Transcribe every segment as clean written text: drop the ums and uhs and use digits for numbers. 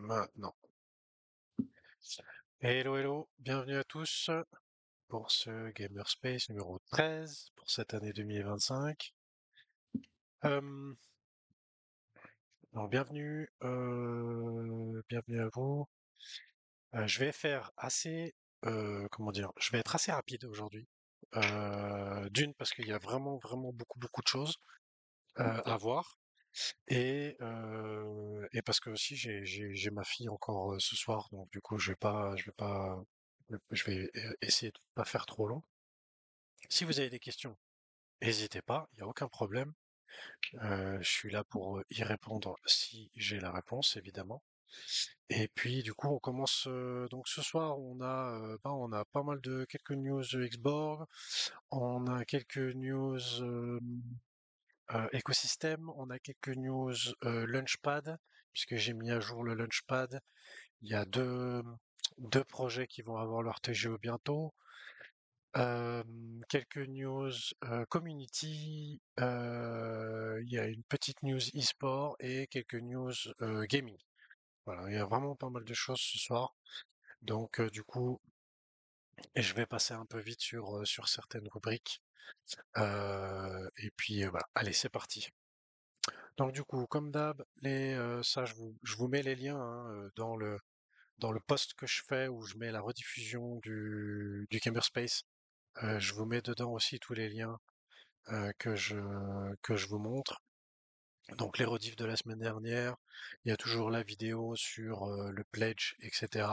Maintenant. Hello, hello, bienvenue à tous pour ce Gamerspace numéro 13 pour cette année 2025. Euh, alors bienvenue à vous. Je vais faire comment dire, je vais être assez rapide aujourd'hui. D'une parce qu'il y a vraiment beaucoup de choses à voir et parce que aussi j'ai ma fille encore ce soir, donc du coup je vais essayer de pas faire trop long. Si vous avez des questions, n'hésitez pas, il n'y a aucun problème. Je suis là pour y répondre si j'ai la réponse, évidemment. Et puis, du coup, on commence. Donc, ce soir, on a pas mal de quelques news Xborg, on a quelques news écosystème, on a quelques news Launchpad, puisque j'ai mis à jour le Launchpad. Il y a deux projets qui vont avoir leur TGO bientôt. Quelques news community, il y a une petite news e-sport et quelques news gaming. Voilà, il y a vraiment pas mal de choses ce soir. Donc du coup, et je vais passer un peu vite sur certaines rubriques. Et puis voilà, allez, c'est parti. Donc du coup, comme d'hab, ça je vous mets les liens hein, dans le post que je fais où je mets la rediffusion du Gamerspace. Je vous mets dedans aussi tous les liens que je vous montre. Donc les rediffs de la semaine dernière, il y a toujours la vidéo sur le pledge, etc.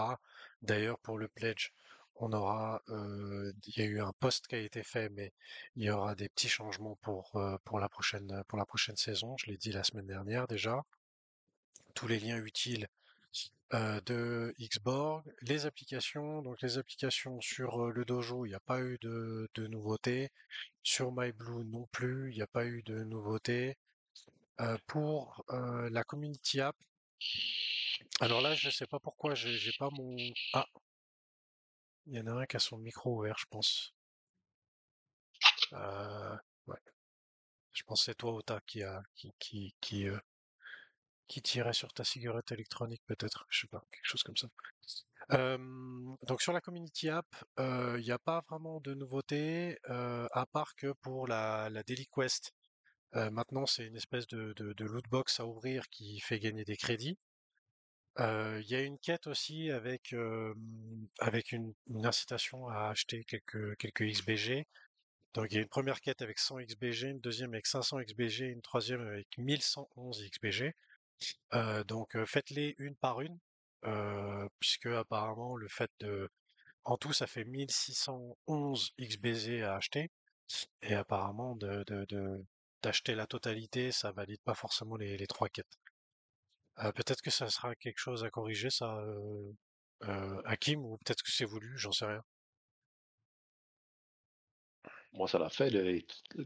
D'ailleurs, pour le pledge, il y a eu un post qui a été fait, mais il y aura des petits changements pour la prochaine saison. Je l'ai dit la semaine dernière déjà. Tous les liens utiles de Xborg, les applications. Donc les applications sur le dojo, il n'y a pas eu de nouveautés. Sur MyBlue non plus, il n'y a pas eu de nouveautés. Pour la Community App, alors là, je sais pas pourquoi, j'ai pas mon... Ah, il y en a un qui a son micro ouvert, je pense. Euh, ouais, je pense que c'est toi, Ota, qui tirait sur ta cigarette électronique, peut-être. Je sais pas, quelque chose comme ça. Euh, donc sur la Community App, il n'y a pas vraiment de nouveautés, à part que pour la Daily Quest. Maintenant, c'est une espèce de loot box à ouvrir qui fait gagner des crédits. Il y a une quête aussi avec une incitation à acheter quelques XBG. Donc il y a une première quête avec 100 XBG, une deuxième avec 500 XBG, une troisième avec 1111 XBG. Donc faites-les une par une, puisque apparemment le fait de... En tout, ça fait 1611 XBG à acheter, et apparemment d'acheter la totalité, ça valide pas forcément les trois quêtes. Peut-être que ça sera quelque chose à corriger, ça, Hakim, ou peut-être que c'est voulu, j'en sais rien. Moi, ça l'a fait,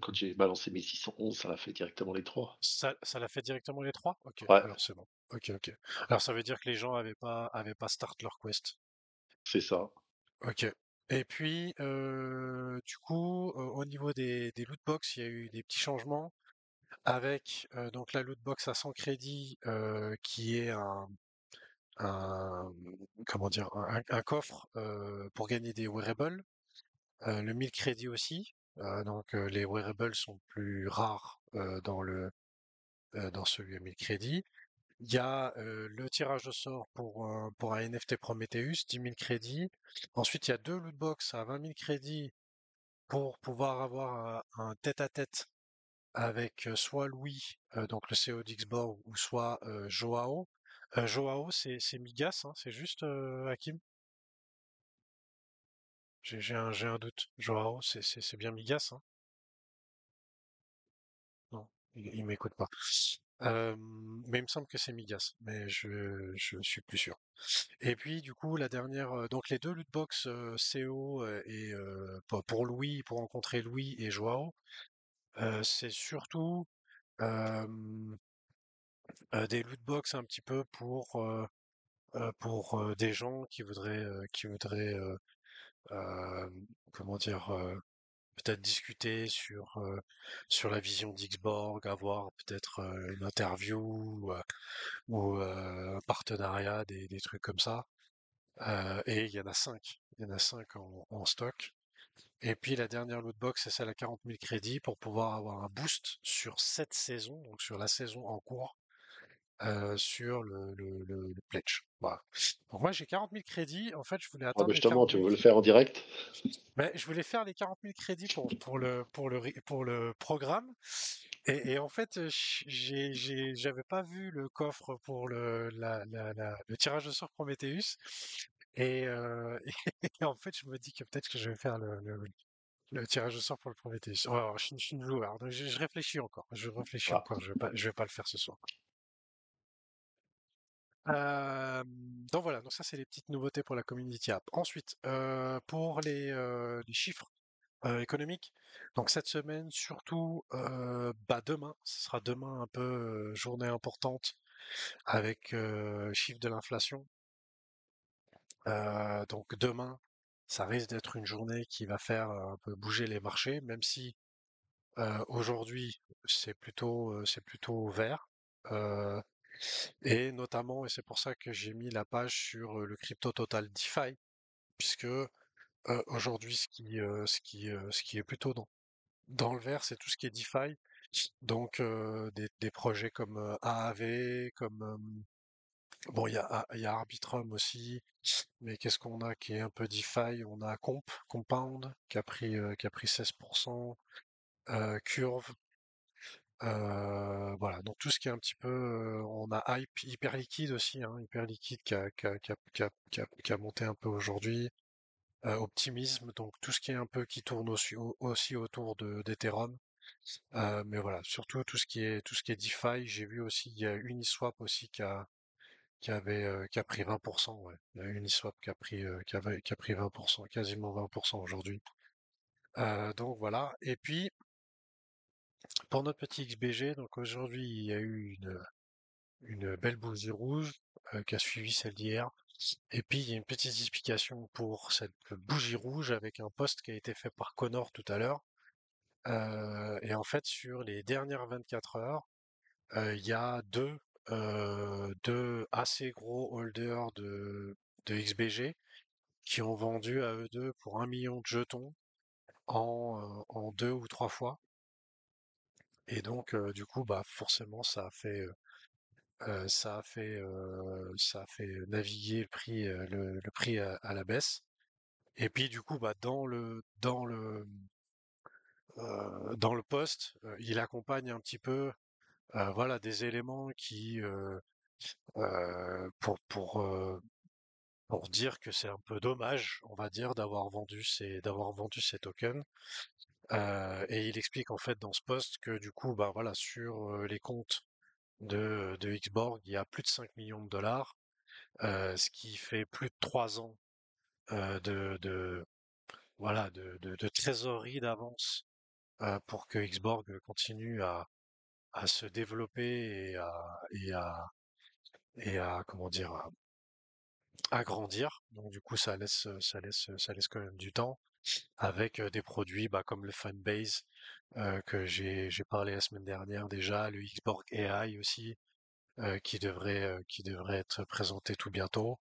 quand j'ai balancé mes 611, ça l'a fait directement les trois. Ça l'a fait directement les trois? Ok, Ouais, alors c'est bon. Ok. Alors ça veut dire que les gens avaient pas start leur quest. c'est ça. Ok. Et puis, du coup, au niveau des loot box, il y a eu des petits changements avec donc la loot box à 100 crédits qui est un comment dire un coffre pour gagner des wearables. Le 1000 crédits aussi. Donc les wearables sont plus rares dans celui à 1000 crédits. Il y a le tirage au sort pour un NFT Prometheus, 10 000 crédits. Ensuite, il y a deux lootbox à 20 000 crédits pour pouvoir avoir un tête-à-tête avec soit Louis, donc le CEO d'Xborg, ou soit Joao. Joao, c'est Migas, hein, c'est juste Hakim? J'ai un doute. Joao, c'est bien Migas, hein? Non, il m'écoute pas. Mais il me semble que c'est Migas, mais je suis plus sûr. Et puis du coup la dernière, donc les deux lootbox CO et pour Louis, pour rencontrer Louis et Joao, c'est surtout euh, des lootbox un petit peu pour des gens qui voudraient euh, comment dire peut-être discuter sur la vision d'Xborg, avoir peut-être une interview ou un partenariat, des trucs comme ça. Et il y en a 5. Il y en a 5 en stock. Et puis la dernière loot box, c'est celle à 40 000 crédits pour pouvoir avoir un boost sur cette saison, donc sur la saison en cours, sur le pledge. Voilà. Donc moi j'ai 40 000 crédits. En fait, je voulais Ah atteindre bah les justement, 40 tu 000. veux le faire en direct? Mais je voulais faire les 40 000 crédits pour le programme. Et en fait, j'avais pas vu le coffre pour le tirage au sort Prometheus. Et, et en fait, je me dis que peut-être que je vais faire le tirage au sort pour le Prometheus. Ouais, alors, je suis une joueur, donc je réfléchis encore. Je réfléchis Voilà. encore. Je vais pas le faire ce soir. Donc voilà, donc ça c'est les petites nouveautés pour la Community App. Ensuite, pour les chiffres économiques, donc cette semaine, surtout bah demain, ce sera demain un peu journée importante avec chiffre de l'inflation. Donc demain, ça risque d'être une journée qui va faire un peu bouger les marchés, même si aujourd'hui c'est plutôt vert. Euh, et notamment, et c'est pour ça que j'ai mis la page sur le crypto total DeFi, puisque aujourd'hui ce qui est plutôt dans le vert, c'est tout ce qui est DeFi. Donc des projets comme AAV, comme bon il y a Arbitrum aussi, mais qu'est-ce qu'on a qui est un peu DeFi? On a Compound qui a pris 16%, Curve. Voilà, donc tout ce qui est un petit peu, on a Hyper Liquide aussi, hein, Hyper Liquide qui a monté un peu aujourd'hui. Optimisme, donc tout ce qui est un peu qui tourne aussi autour d'Ethereum. Mais voilà, surtout tout ce qui est DeFi. J'ai vu aussi, il y a Uniswap aussi qui a pris 20%, ouais. Il y a Uniswap qui a pris 20%, quasiment 20% aujourd'hui. Donc voilà. Et puis, pour notre petit XBG, donc aujourd'hui, il y a eu une belle bougie rouge qui a suivi celle d'hier. Et puis il y a une petite explication pour cette bougie rouge avec un post qui a été fait par Connor tout à l'heure. Et en fait, sur les dernières 24 heures, il y a deux assez gros holders de XBG qui ont vendu à eux deux pour 1 million de jetons en 2 ou 3 fois. Et donc, du coup, bah forcément, ça a fait naviguer le prix à la baisse. Et puis du coup, bah dans le post, il accompagne un petit peu, voilà, des éléments qui pour dire que c'est un peu dommage, on va dire, d'avoir vendu ces tokens. Et il explique en fait dans ce post que du coup, bah voilà, sur les comptes de Xborg, il y a plus de 5 millions de dollars, ce qui fait plus de 3 ans de voilà de trésorerie d'avance pour que Xborg continue à se développer et à comment dire à grandir. Donc du coup ça laisse quand même du temps avec des produits bah, comme le Fanbase que j'ai parlé la semaine dernière déjà, le Xborg AI aussi qui devrait être présenté tout bientôt.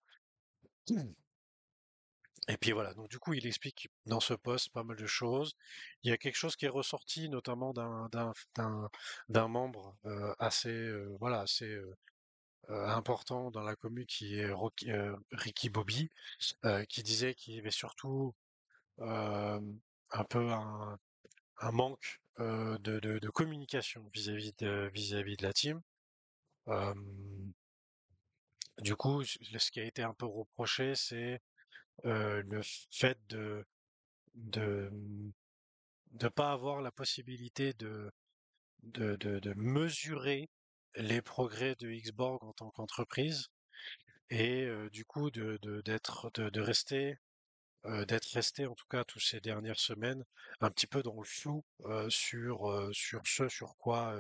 Et puis voilà, donc du coup, il explique dans ce post pas mal de choses. Il y a quelque chose qui est ressorti, notamment d'un membre assez voilà assez important dans la commu qui est Ricky Bobby, qui disait qu'il y avait surtout euh, un peu un manque de communication vis-à-vis de la team. Euh, du coup, ce qui a été un peu reproché, c'est le fait de de pas avoir la possibilité de mesurer les progrès de Xborg en tant qu'entreprise et du coup d'être resté en tout cas toutes ces dernières semaines un petit peu dans le flou sur ce sur quoi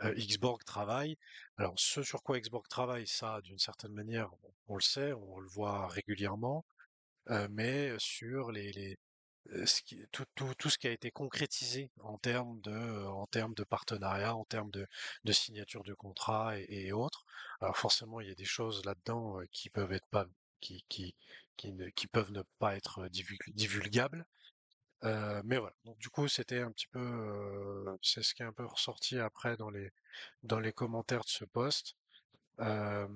Xborg travaille. Alors ce sur quoi Xborg travaille, ça d'une certaine manière on le sait, on le voit régulièrement, mais sur tout ce qui a été concrétisé en termes de partenariat, en termes de signature de contrat et autres. Alors forcément, il y a des choses là-dedans qui peuvent être pas, qui, qui peuvent ne pas être divulgables. Mais voilà. Donc du coup, c'était un petit peu, c'est ce qui est un peu ressorti après dans les commentaires de ce post. Euh,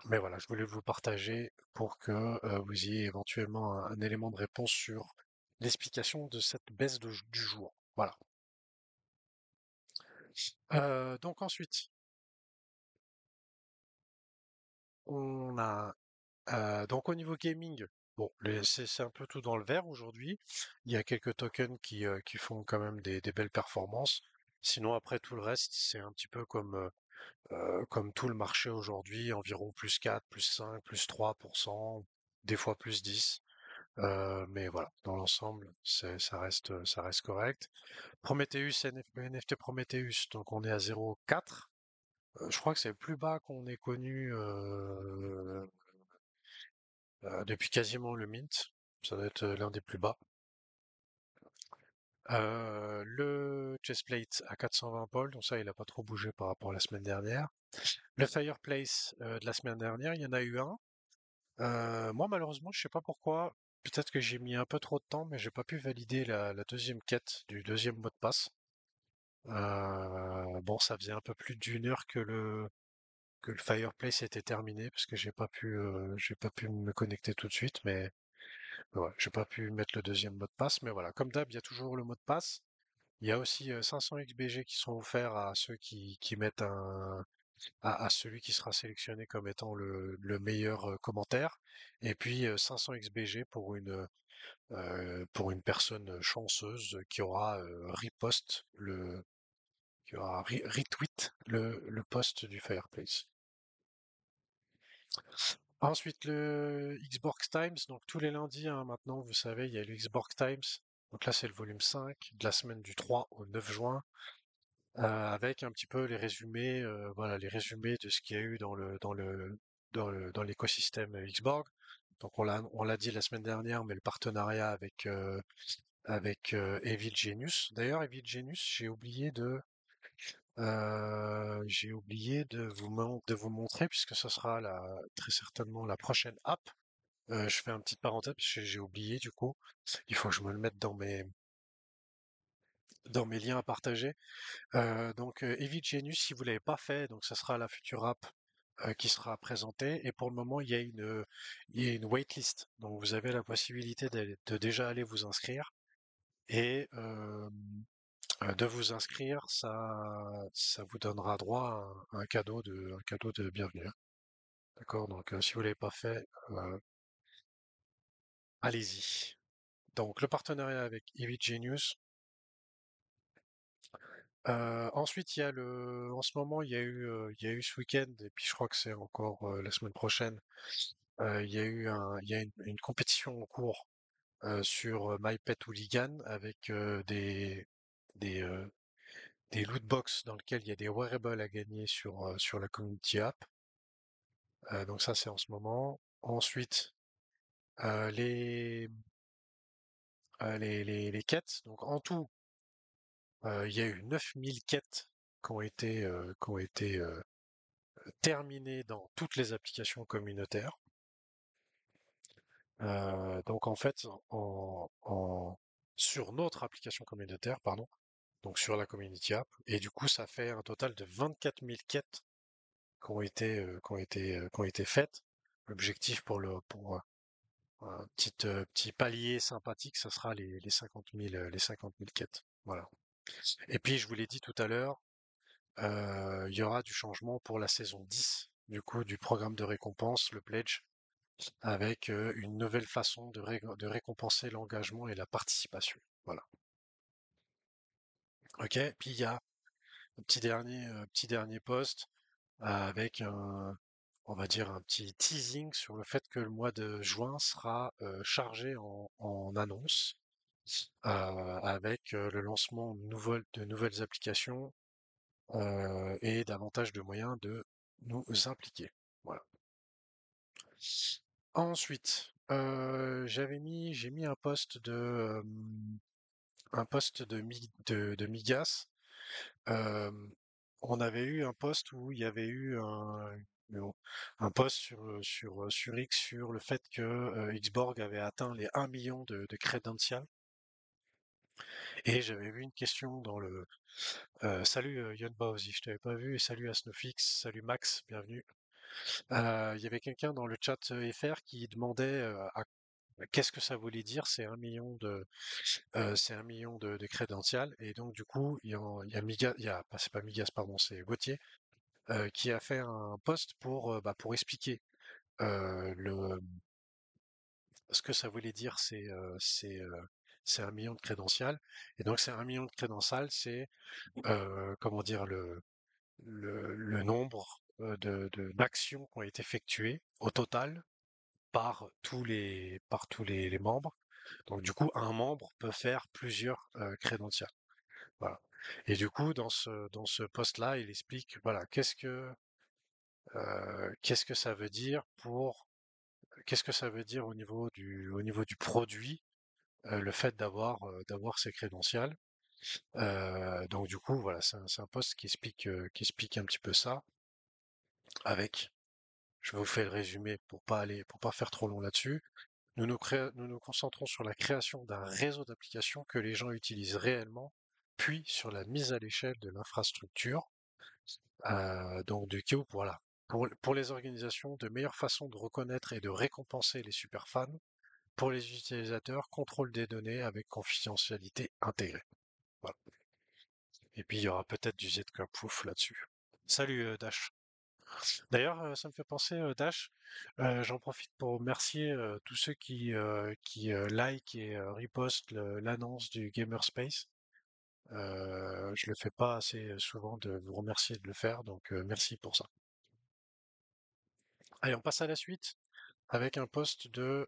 mais voilà, je voulais vous partager pour que vous ayez éventuellement un élément de réponse sur l'explication de cette baisse du jour. Voilà. Donc ensuite, on a donc au niveau gaming, bon, c'est un peu tout dans le vert aujourd'hui. Il y a quelques tokens qui font quand même des belles performances. Sinon, après tout le reste, c'est un petit peu comme tout le marché aujourd'hui, environ plus 4, plus 5, plus 3%, des fois plus 10. Mais voilà, dans l'ensemble, ça reste correct. Prometheus, NFT Prometheus, donc on est à 0,4. Je crois que c'est le plus bas qu'on ait connu depuis quasiment le mint. Ça doit être l'un des plus bas. Le chestplate à 420 pôles, donc ça, il n'a pas trop bougé par rapport à la semaine dernière. Le fireplace de la semaine dernière, il y en a eu un. Moi, malheureusement, je sais pas pourquoi. Peut-être que j'ai mis un peu trop de temps, mais j'ai pas pu valider la deuxième quête du deuxième mot de passe. Bon, ça faisait un peu plus d'une heure que le fireplace était terminé parce que j'ai pas pu me connecter tout de suite, mais ouais, j'ai pas pu mettre le deuxième mot de passe. Mais voilà, comme d'hab, il y a toujours le mot de passe. Il y a aussi 500 XBG qui sont offerts à ceux qui mettent à celui qui sera sélectionné comme étant le meilleur commentaire, et puis 500 XBG pour une personne chanceuse qui aura qui aura retweet le post du Fireplace. Ensuite, le Xbox Times, donc tous les lundis, hein, maintenant, vous savez, il y a le Xbox Times. Donc là, c'est le volume 5 de la semaine du 3 au 9 juin. Avec un petit peu les résumés, voilà, les résumés de ce qu'il y a eu dans l'écosystème Xborg. Donc on l'a dit la semaine dernière, mais le partenariat avec Evil Genius. D'ailleurs, Evil Genius, j'ai oublié de vous montrer puisque ce sera très certainement la prochaine app. Je fais un petite parenthèse parce que j'ai oublié du coup. Il faut que je me le mette dans mes liens à partager. Donc Evil Genius, si vous l'avez pas fait, donc ça sera la future app qui sera présentée. Et pour le moment, il y a une waitlist. Donc vous avez la possibilité de déjà aller vous inscrire. Et de vous inscrire, ça vous donnera droit à un cadeau de bienvenue. D'accord? Donc si vous l'avez pas fait, allez-y. Donc le partenariat avec Evil Genius. Ensuite, en ce moment, il y a eu ce week-end, et puis je crois que c'est encore la semaine prochaine. Il y a une compétition en cours sur My Pet Hooligan avec des, euh, des loot box dans lesquels il y a des wearables à gagner sur la community app. Donc ça, c'est en ce moment. Ensuite, euh, les, les quêtes. Donc en tout, il y a eu 9000 quêtes qui ont été terminées dans toutes les applications communautaires. Donc en fait, sur notre application communautaire, pardon, donc sur la Community App, et du coup ça fait un total de 24 000 quêtes qui ont été faites. L'objectif pour un petit palier sympathique, ça sera les 50 000, les 50 000 quêtes. Voilà. Et puis je vous l'ai dit tout à l'heure, il y aura du changement pour la saison 10, du coup du programme de récompense, le pledge, avec une nouvelle façon de récompenser l'engagement et la participation. Voilà. Ok. Puis il y a un petit dernier post avec on va dire un petit teasing sur le fait que le mois de juin sera chargé en annonces avec le lancement de nouvelles applications et davantage de moyens de nous impliquer. Voilà. Ensuite, j'ai mis un post de Migas. Euh, on avait eu un post où il y avait eu non, un post sur X sur le fait que Xborg avait atteint les 1 million de credentials. Et j'avais vu une question dans le salut Yonba aussi, je t'avais pas vu, et salut à Snowfix, salut Max, bienvenue. Il y avait quelqu'un dans le chat FR qui demandait qu'est-ce que ça voulait dire, c'est 1 million de crédentials. Et donc du coup, il y a Migas, c'est pas Migas, pardon, c'est Gauthier, qui a fait un post pour expliquer ce que ça voulait dire, c'est 1 million de crédentials. Et donc c'est 1 million de crédentials, c'est comment dire le nombre d'actions qui ont été effectuées au total par tous les membres. Donc du coup, un membre peut faire plusieurs crédentials. Voilà. Et du coup, dans ce post-là, il explique, voilà, qu'est-ce que ça veut dire qu'est-ce que ça veut dire au niveau du produit, le fait d'avoir ces crédentials. Donc du coup, voilà, c'est un post qui explique un petit peu ça avec. Je vous fais le résumé pour pas faire trop long là-dessus. Nous nous concentrons sur la création d'un réseau d'applications que les gens utilisent réellement, puis sur la mise à l'échelle de l'infrastructure. Donc du coup, voilà. Pour les organisations, de meilleures façons de reconnaître et de récompenser les superfans. Pour les utilisateurs, contrôle des données avec confidentialité intégrée. Voilà. Et puis il y aura peut-être du Zcode-proof là-dessus. Salut Dash. D'ailleurs, ça me fait penser, Dash, j'en profite pour remercier tous ceux qui like et repostent l'annonce du Gamerspace. Je le fais pas assez souvent de vous remercier de le faire, donc merci pour ça. Allez, on passe à la suite avec un post de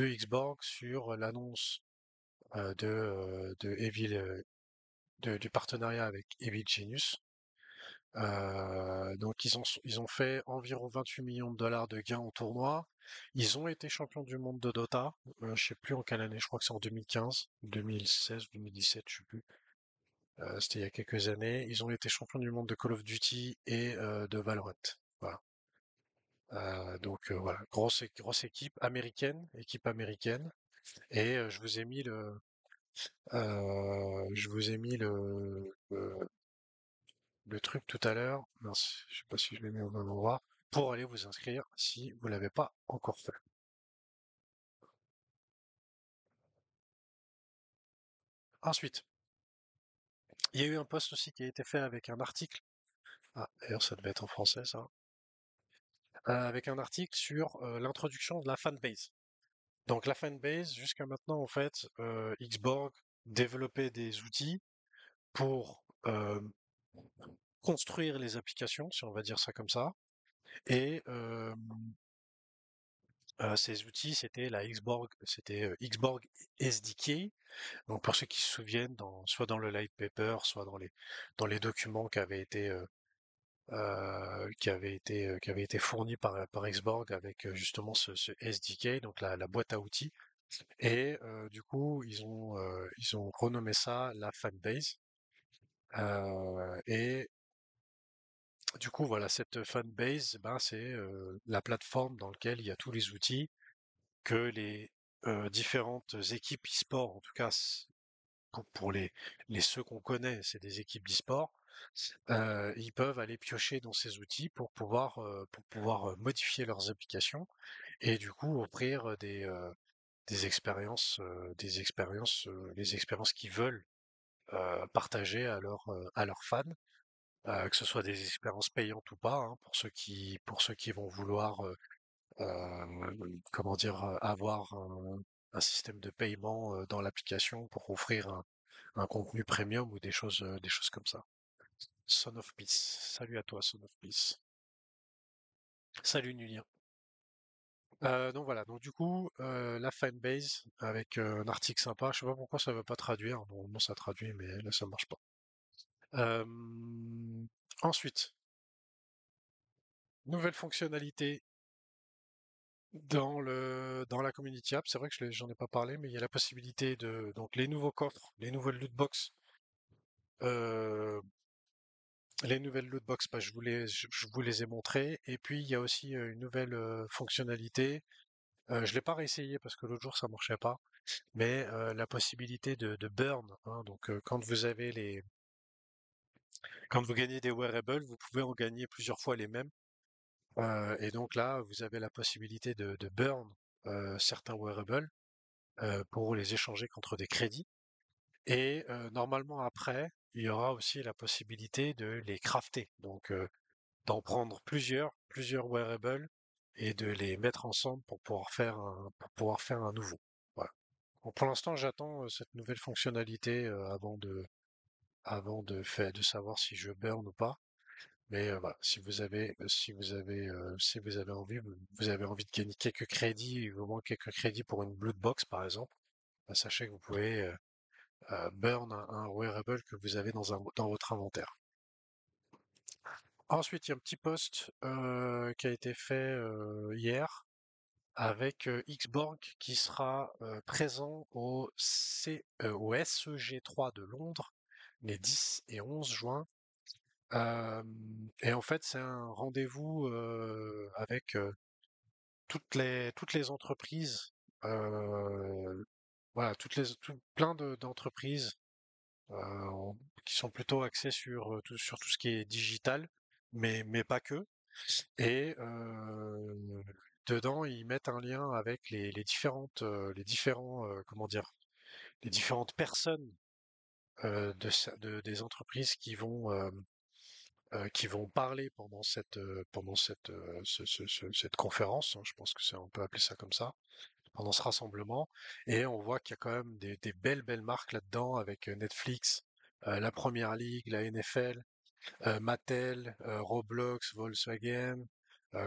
Xborg sur l'annonce de Evil, du partenariat avec Evil Genius. Donc ils ont fait environ 28 millions de dollars de gains au tournoi. Ils ont été champions du monde de Dota. Je sais plus en quelle année, je crois que c'est en 2015, 2016, 2017, je sais plus. C'était il y a quelques années. Ils ont été champions du monde de Call of Duty et de Valorant. Voilà. Donc voilà, grosse équipe américaine. Et je vous ai mis le truc tout à l'heure. Mince, je sais pas si je l'ai mis au même endroit. Pour aller vous inscrire si vous l'avez pas encore fait. Ensuite, il y a eu un post aussi qui a été fait avec un article. Ah, d'ailleurs, ça devait être en français, ça. Avec un article sur l'introduction de la fanbase. Donc la fanbase, jusqu'à maintenant, en fait, Xborg développait des outils pour construire les applications, si on va dire ça comme ça. Et ces outils, c'était Xborg SDK. Donc pour ceux qui se souviennent, soit dans le light paper, soit dans les documents qui avaient été fournis par Xborg avec justement ce SDK, donc la boîte à outils. Et du coup, ils ont renommé ça la fanbase. Et du coup, voilà, cette fanbase, ben, c'est la plateforme dans laquelle il y a tous les outils que les différentes équipes e-sport, en tout cas pour les ceux qu'on connaît, c'est des équipes d'e-sport, ils peuvent aller piocher dans ces outils pour pouvoir modifier leurs applications et du coup offrir les expériences qu'ils veulent partager à leurs fans, que ce soit des expériences payantes ou pas, hein, pour ceux qui vont vouloir comment dire, avoir un système de paiement dans l'application pour offrir un contenu premium ou des choses comme ça. Son of Peace. Salut à toi, Son of Peace. Salut Nulien. Donc voilà, donc du coup, la fanbase avec un article sympa. Je sais pas pourquoi ça veut pas traduire. Normalement ça traduit, mais là ça marche pas. Euh, Ensuite, nouvelle fonctionnalité Dans la Community App, c'est vrai que j'en ai pas parlé, mais il y a la possibilité de donc les nouveaux coffres, euh, les nouvelles loot box, bah, je vous les ai montrées. Et puis il y a aussi une nouvelle fonctionnalité. Je l'ai pas réessayé parce que l'autre jour ça marchait pas, mais la possibilité de burn, hein. Donc quand vous gagnez des wearables, vous pouvez en gagner plusieurs fois les mêmes. Et donc là, vous avez la possibilité de burn certains wearables pour les échanger contre des crédits. Et normalement après, il y aura aussi la possibilité de les crafter. Donc d'en prendre plusieurs wearables et de les mettre ensemble pour pouvoir faire un nouveau. Voilà. Donc pour l'instant, j'attends cette nouvelle fonctionnalité de savoir si je burn ou pas. Mais voilà, si vous avez envie, vous avez envie de gagner quelques crédits, au moins quelques crédits pour une Blood Box par exemple, bah, sachez que vous pouvez burn un wearable que vous avez dans votre inventaire. Ensuite, il y a un petit post qui a été fait hier avec Xborg qui sera présent au SEG3 de Londres les 10 et 11 juin. Euh, et en fait, c'est un rendez-vous avec toutes les entreprises, euh, voilà, d'entreprises qui sont plutôt axées sur tout ce qui est digital, mais pas que. Et dedans, ils mettent un lien avec les différentes personnes des entreprises qui vont parler pendant cette conférence, hein. Je pense que on peut appeler ça comme ça, pendant ce rassemblement. Et on voit qu'il y a quand même des belles marques là-dedans avec Netflix, la Première Ligue, la NFL, Mattel, Roblox, Volkswagen,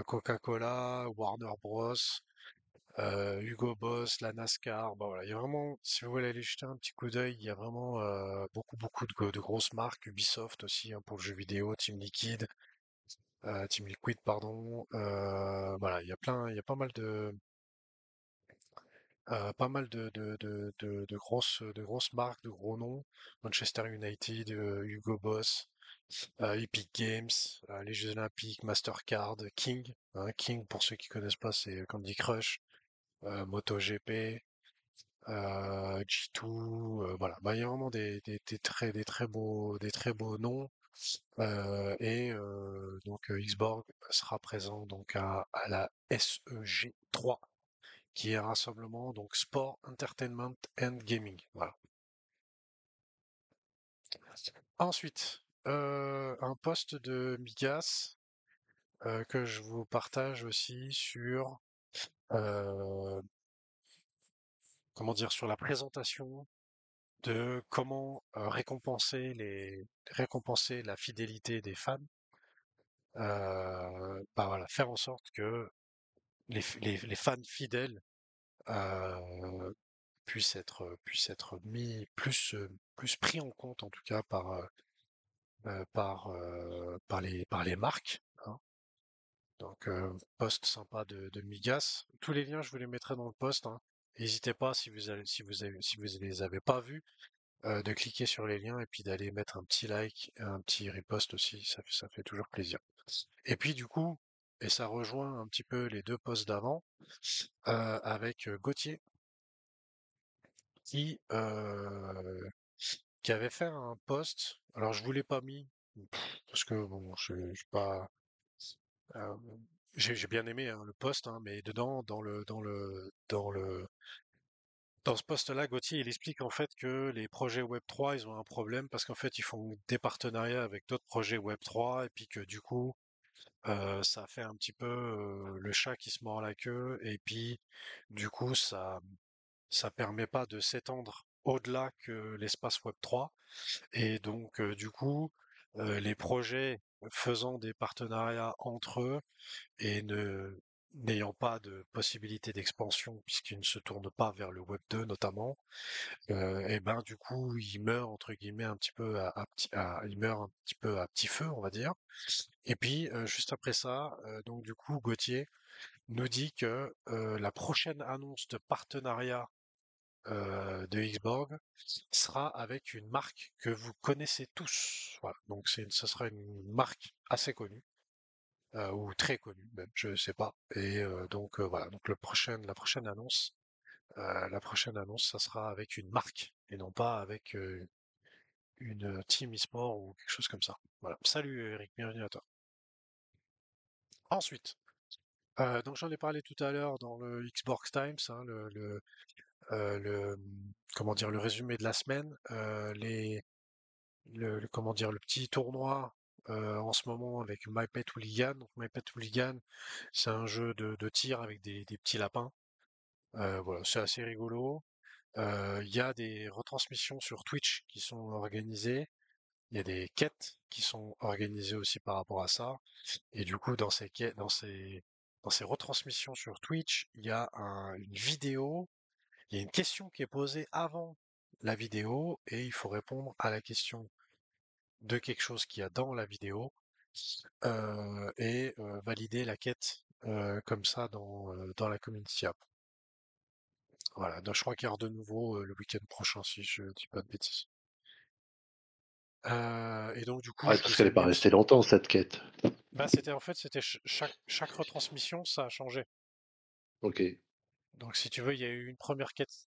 Coca-Cola, Warner Bros, Hugo Boss, la NASCAR. Bah voilà, il y a vraiment, si vous voulez aller jeter un petit coup d'œil, il y a vraiment beaucoup de grosses marques, Ubisoft aussi hein, pour le jeu vidéo, Team Liquid, pardon. Voilà, il y a pas mal de grosses marques, de gros noms. Manchester United, Hugo Boss, Epic Games, les Jeux Olympiques, Mastercard, King. Hein, King, pour ceux qui connaissent pas, c'est Candy Crush, MotoGP, G2, voilà. Bah, il y a vraiment des très beaux noms. Donc Xborg sera présent donc à la SEG3, qui est un rassemblement donc sport, entertainment and gaming. Voilà. Ensuite, un post de Migas que je vous partage aussi sur comment dire sur la présentation de comment récompenser la fidélité des fans. Bah voilà, faire en sorte que les fans fidèles euh, puissent être mis plus pris en compte en tout cas par les marques, hein. Donc post sympa de Migas. Tous les liens je vous les mettrai dans le post, hein. N'hésitez pas si vous les avez pas vus de cliquer sur les liens et puis d'aller mettre un petit like, un petit repost aussi, ça fait toujours plaisir. Et puis du coup, et ça rejoint un petit peu les deux posts d'avant, avec Gauthier qui, euh, qui avait fait un post. Alors je vous l'ai pas mis parce que bon, je suis pas. euh, j'ai bien aimé hein, le post, hein, mais dedans, dans ce post-là, Gauthier, il explique en fait que les projets Web3, ils ont un problème parce qu'en fait, ils font des partenariats avec d'autres projets Web3 et puis que du coup, ça fait un petit peu le chat qui se mord la queue et puis du coup, ça permet pas de s'étendre au-delà que l'espace Web3 et donc du coup, les projets faisant des partenariats entre eux et n'ayant pas de possibilité d'expansion puisqu'ils ne se tournent pas vers le Web 2 notamment, et ben du coup il meurt entre guillemets un petit peu il meurt un petit peu à petit feu on va dire. Et puis juste après ça, donc du coup Gauthier nous dit que la prochaine annonce de partenariat de Xborg sera avec une marque que vous connaissez tous. Voilà. Donc ce sera une marque assez connue ou très connue même, je sais pas. Et donc voilà. Donc la prochaine annonce, ça sera avec une marque et non pas avec une team e-sport ou quelque chose comme ça. Voilà. Salut Eric, bienvenue à toi. Ensuite, donc j'en ai parlé tout à l'heure dans le Xbox Times, hein, comment dire, le résumé de la semaine, comment dire, le petit tournoi en ce moment avec My Pet Hooligan. Donc My Pet Hooligan, c'est un jeu de tir avec des petits lapins. Voilà, c'est assez rigolo. Il y a des retransmissions sur Twitch qui sont organisées. Il y a des quêtes qui sont organisées aussi par rapport à ça. Et du coup, dans ces retransmissions sur Twitch, il y a une vidéo, il y a une question qui est posée avant la vidéo et il faut répondre à la question de quelque chose qu'il y a dans la vidéo et valider la quête comme ça dans la community app. Voilà, donc je crois qu'il y aura de nouveau le week-end prochain si je dis pas de bêtises. Et donc du coup, Ouais, je parce vous qu'elle ai est pas mis restée aussi. longtemps cette quête. Bah c'était en fait c'était chaque retransmission ça a changé. OK. Donc si tu veux, il y a eu une première quête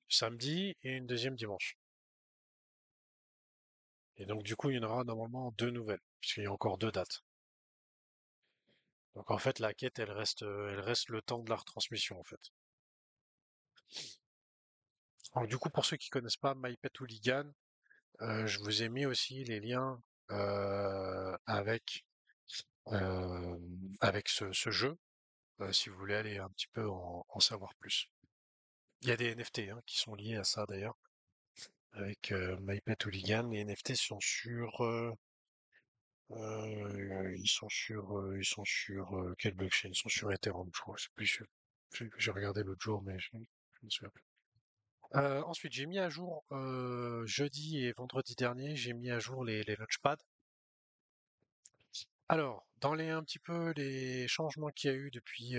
samedi et une deuxième dimanche. Et donc du coup, il y en aura normalement deux nouvelles puisqu'il y a encore deux dates. Donc en fait, la quête elle reste le temps de la retransmission en fait. Donc du coup, pour ceux qui connaissent pas My Pet Hooligan, je vous ai mis aussi les liens euh, avec ce jeu, si vous voulez aller un petit peu en savoir plus. Il y a des NFT hein, qui sont liés à ça d'ailleurs, avec My Pet Hooligan. Les NFT sont ils sont sur quelle blockchain? Ils sont sur Ethereum, je crois. Je sais plus. J'ai regardé l'autre jour, mais je me souviens plus. Ensuite, j'ai mis à jour jeudi et vendredi dernier, j'ai mis à jour les launchpads. Alors, dans les un petit peu les changements qu'il y a eu depuis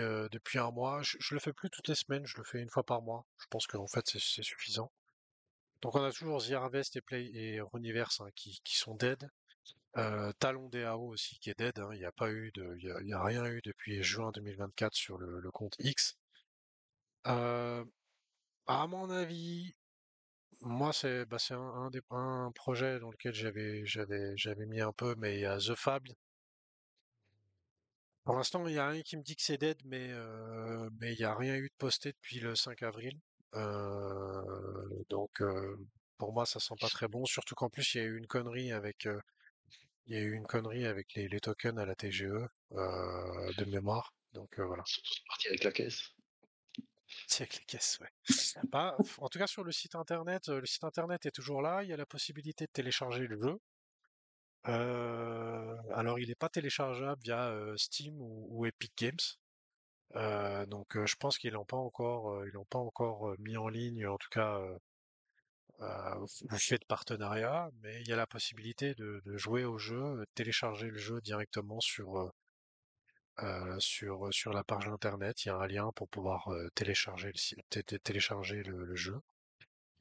un mois, je le fais plus toutes les semaines, je le fais une fois par mois. Je pense qu'en fait c'est suffisant. Donc on a toujours The Harvest et Play et Runiverse hein, qui sont dead. Talon DAO aussi qui est dead. Hein. Il n'y a pas eu il y a rien eu depuis juin 2024 sur le compte X. Euh, à mon avis, moi c'est un projet dans lequel j'avais mis un peu, mais il y a The Fable. Pour l'instant, il n'y a rien qui me dit que c'est dead, mais il n'y a rien eu de posté depuis le 5 avril. Donc, pour moi, ça sent pas très bon. Surtout qu'en plus, il y a eu une connerie avec les tokens à la TGE de mémoire. Donc voilà. Ils sont tous partis avec la caisse. C'est avec les caisses, ouais. Bah, en tout cas, sur le site internet est toujours là. Il y a la possibilité de télécharger le jeu. Alors, il n'est pas téléchargeable via Steam ou Epic Games. Donc je pense ils l'ont pas encore mis en ligne, en tout cas vous faites partenariat, mais il y a la possibilité de jouer au jeu, de télécharger le jeu directement sur la page internet. Il y a un lien pour pouvoir télécharger télécharger le jeu.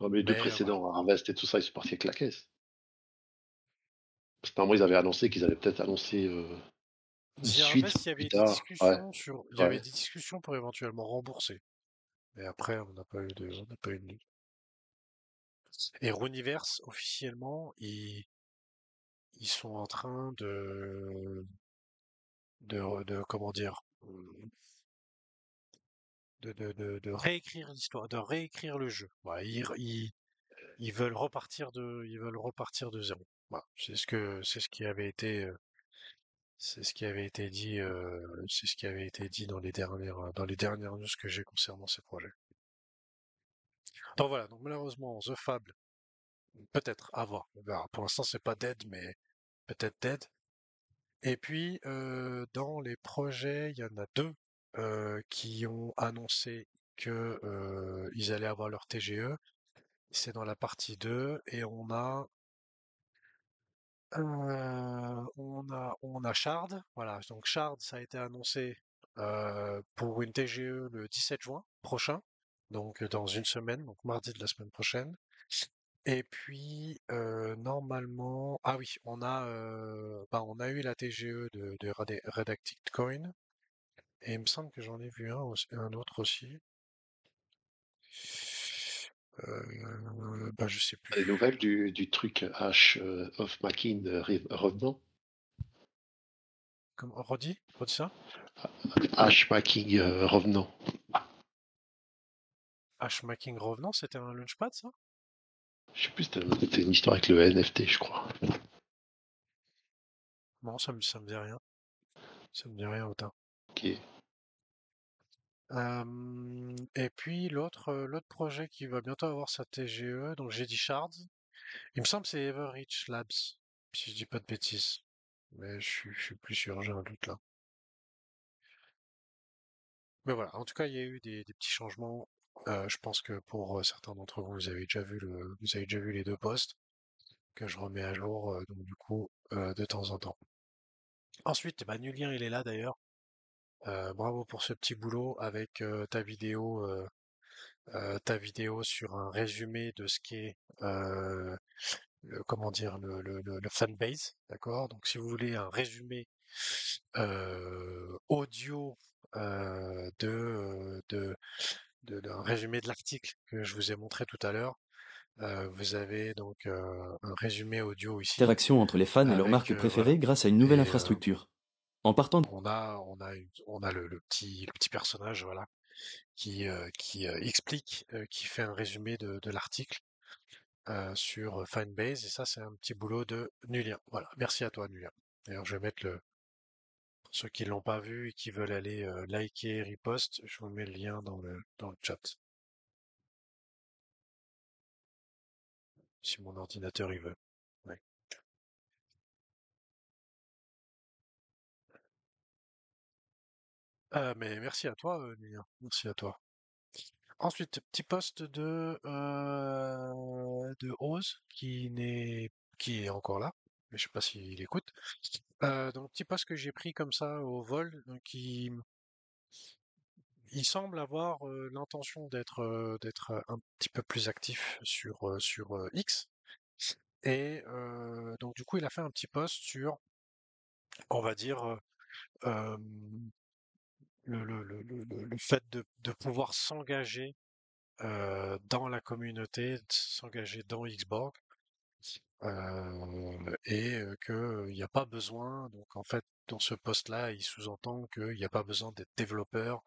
Non, mais les 2 Mais voilà. précédents, Harvest et tout ça, ils sont partis avec la caisse. Parce que normalement, ils avaient annoncé qu'ils allaient peut-être annoncer, une The suite Harvest, il y avait plus des tard. Ouais, discussions il y avait ouais. des discussions pour éventuellement rembourser. Mais après, on n'a pas eu de news. Et Runiverse, officiellement, ils sont en train comment dire, de réécrire l'histoire, de réécrire le jeu. Voilà, ils veulent repartir de zéro. Voilà, c'est ce qui avait été, c'est ce qui avait été dit, c'est ce qui avait été dit dans les dernières news que j'ai concernant ces projets. Donc voilà, donc malheureusement, The Fable, peut-être, à voir. On verra. Pour l'instant, c'est pas dead, mais peut-être dead. Et puis, dans les projets, il y en a deux qui ont annoncé que ils allaient avoir leur TGE. C'est dans la partie 2 et on a On a Shard, voilà. Donc Shard, ça a été annoncé pour une TGE le 17 juin prochain, donc dans une semaine, donc mardi de la semaine prochaine. Et puis normalement, ah oui, on a eu la TGE de Redacted Coin, et il me semble que j'en ai vu un autre aussi. Je sais Les plus. nouvelles du truc H of Makin revenant. Redis ça? H Making revenant. Hashmacking Revenant, c'était un launchpad ça? Je sais plus, c'était une histoire avec le NFT, je crois. Non, ça me dit rien. Ça me dit rien autant. Ok. Et puis l'autre projet qui va bientôt avoir sa TGE, donc j'ai dit Shards. Il me semble que c'est Everreach Labs, si je dis pas de bêtises. Mais je suis plus sûr, j'ai un doute là. Mais voilà, en tout cas, il y a eu des petits changements. Je pense que pour certains d'entre vous, vous avez déjà vu les deux posts que je remets à jour, donc du coup, de temps en temps. Ensuite, bah, Nulien, il est là d'ailleurs. Bravo pour ce petit boulot avec ta vidéo sur un résumé de ce qu'est comment dire le fanbase, d'accord? Donc si vous voulez un résumé audio d'un résumé de l'article que je vous ai montré tout à l'heure, vous avez donc un résumé audio ici Interaction entre les fans et leurs avec marques voilà. préférées grâce à une nouvelle Et infrastructure. En partant on a le petit personnage voilà qui explique, qui fait un résumé de l'article sur Fanbase, et ça, c'est un petit boulot de Nulien. Voilà, merci à toi, Nulien. D'ailleurs, je vais mettre pour ceux qui l'ont pas vu et qui veulent aller liker, repost, je vous mets le lien dans le chat, si mon ordinateur y veut. Ouais. Mais merci à toi, Nulien. Merci à toi. Ensuite, petit post de Oz qui est encore là, mais je sais pas s'il écoute. Donc petit post que j'ai pris comme ça au vol, donc il semble avoir l'intention d'être un petit peu plus actif sur X. Et donc du coup, il a fait un petit post sur, on va dire, euh, le fait de pouvoir s'engager dans la communauté, de s'engager dans Xborg, et que il n'y a pas besoin. Donc en fait, dans ce post-là, il sous-entend qu'il n'y a pas besoin d'être développeur,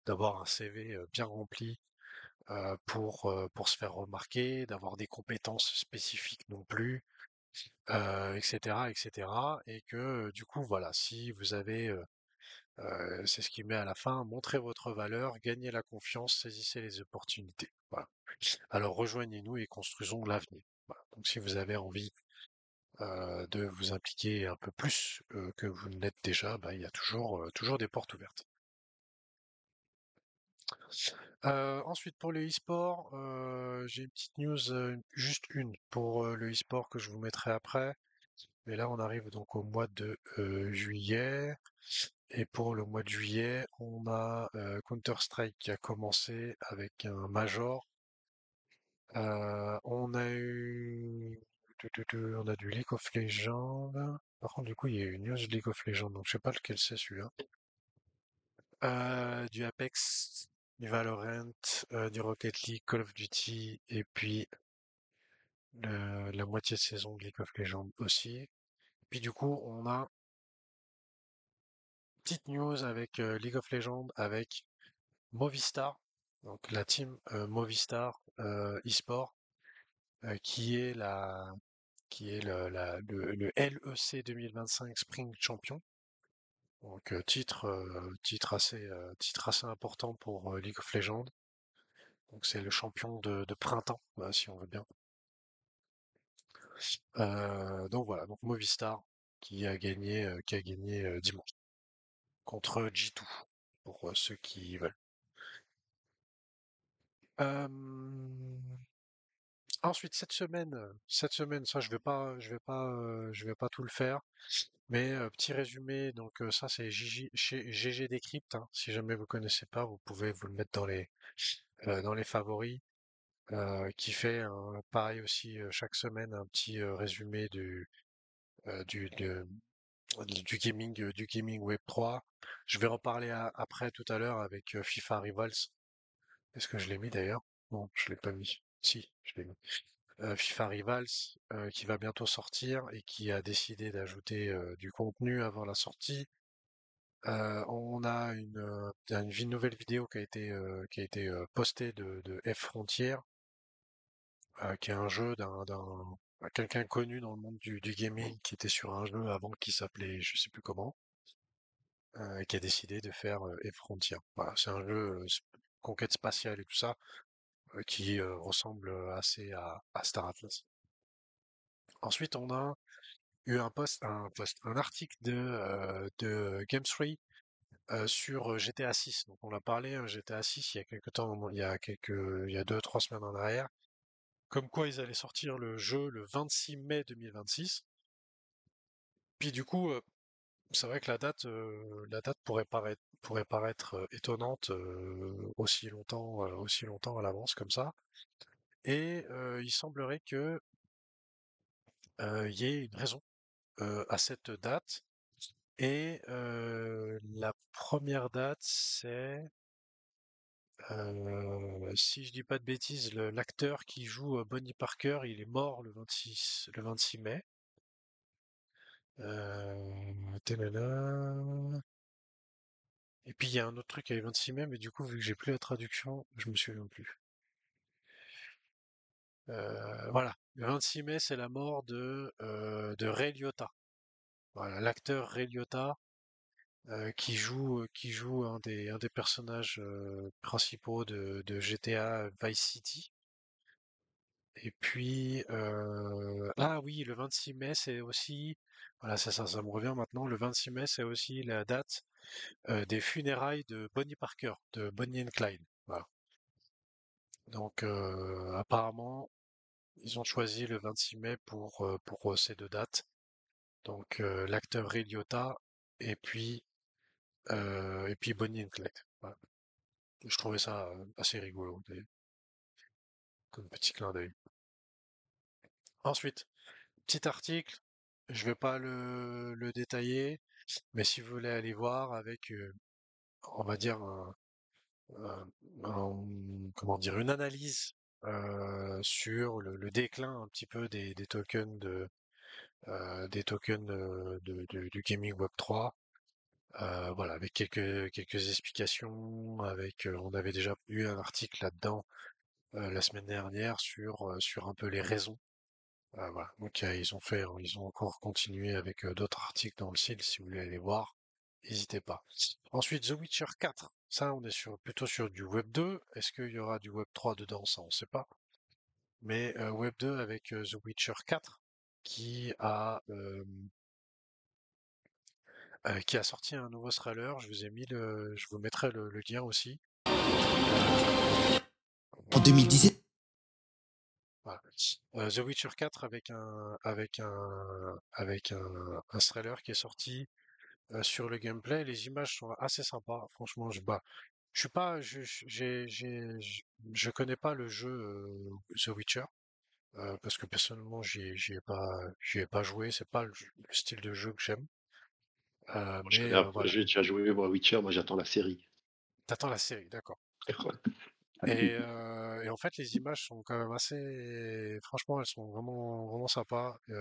d'avoir un CV bien rempli pour se faire remarquer, d'avoir des compétences spécifiques non plus, etc., etc. Et que du coup, voilà, si vous avez, c'est ce qu'il met à la fin, montrez votre valeur, gagnez la confiance, saisissez les opportunités. Voilà. Alors rejoignez-nous et construisons l'avenir. Voilà. Donc si vous avez envie de vous impliquer un peu plus que vous ne l'êtes déjà, bah, il y a toujours des portes ouvertes. Ensuite, pour le e-sport, j'ai une petite news, juste une pour le e-sport que je vous mettrai après. Mais là, on arrive donc au mois de juillet. Et pour le mois de juillet, on a Counter-Strike qui a commencé avec un major. On a eu... On a du League of Legends. Par contre, du coup, il y a eu une news League of Legends, donc je sais pas lequel c'est celui-là. Du Apex, du Valorant, du Rocket League, Call of Duty, et puis la moitié de saison de League of Legends aussi. Puis du coup, on a petite news avec League of Legends, avec Movistar, donc la team Movistar eSport, qui est le LEC 2025 Spring Champion. Donc titre assez important pour League of Legends. Donc c'est le champion de printemps, si on veut bien. Donc voilà, donc Movistar qui a gagné dimanche contre G2 pour ceux qui veulent. Euh, Ensuite, cette semaine, ça, je vais pas tout le faire, mais petit résumé. Donc ça, c'est chez GG Decrypt, hein. Si jamais vous connaissez pas, vous pouvez vous le mettre dans les favoris. Qui fait pareil aussi chaque semaine un petit résumé euh, du, de- du gaming Web 3. Je vais en parler après tout à l'heure avec FIFA Rivals. Est-ce que je l'ai mis d'ailleurs? Non, je l'ai pas mis. Si, je l'ai mis. FIFA Rivals qui va bientôt sortir et qui a décidé d'ajouter du contenu avant la sortie. On a une nouvelle vidéo qui a été postée de F Frontier, qui est un jeu quelqu'un connu dans le monde du gaming qui était sur un jeu avant qui s'appelait je sais plus comment, et qui a décidé de faire Eve Frontier. Voilà, c'est un jeu conquête spatiale et tout ça qui ressemble assez à Star Atlas. Ensuite, on a eu un article de Game3 sur GTA 6. Donc, on a parlé GTA 6 il y a quelques temps, il y a 2, 3 semaines en arrière. Comme quoi ils allaient sortir le jeu le 26 mai 2026. Puis du coup, c'est vrai que la date pourrait paraître étonnante aussi longtemps à l'avance comme ça. Et il semblerait que il y ait une raison à cette date. Et la première date, c'est, si je dis pas de bêtises, l'acteur qui joue Bonnie Parker, il est mort le 26 mai. Tadada. Et puis il y a un autre truc avec 26 mai, mais du coup, vu que j'ai plus la traduction, je me souviens plus. Voilà, le 26 mai, c'est la mort de Ray Liotta. Voilà, l'acteur Ray Liotta qui joue un des personnages principaux de GTA Vice City. Et puis, ah oui, le 26 mai, c'est aussi, voilà, ça me revient maintenant. Le 26 mai, c'est aussi la date des funérailles de Bonnie Parker, de Bonnie and Clyde. Voilà. Donc, apparemment, ils ont choisi le 26 mai pour ces deux dates. Donc, l'acteur Ray Liotta et puis Bonnie and Clyde. Voilà. Je trouvais ça assez rigolo, comme petit clin d'œil. Ensuite, petit article. Je vais pas le détailler, mais si vous voulez aller voir avec, on va dire comment dire, une analyse sur le déclin un petit peu des tokens du gaming Web 3. Voilà, avec quelques explications, on avait déjà eu un article là-dedans la semaine dernière sur un peu les raisons. Voilà, donc ils ont encore continué avec d'autres articles dans le site. Si vous voulez aller voir, n'hésitez pas. Ensuite, The Witcher 4. Ça, on est plutôt sur du Web 2. Est-ce qu'il y aura du Web 3 dedans? Ça, on sait pas. Mais Web 2 avec The Witcher 4 qui a euh, qui a sorti un nouveau trailer. Je vous mettrai le lien aussi. En 2017. Voilà. The Witcher 4 un trailer qui est sorti sur le gameplay. Les images sont assez sympas. Franchement, je suis pas, je connais pas le jeu The Witcher parce que personnellement, j'y ai pas joué. C'est pas le style de jeu que j'aime. Moi, je connais un peu, Voilà. j'ai déjà joué moi, à Witcher, moi j'attends la série. T'attends la série, d'accord. Ouais. Et en fait, les images sont quand même franchement, elles sont vraiment sympas. Il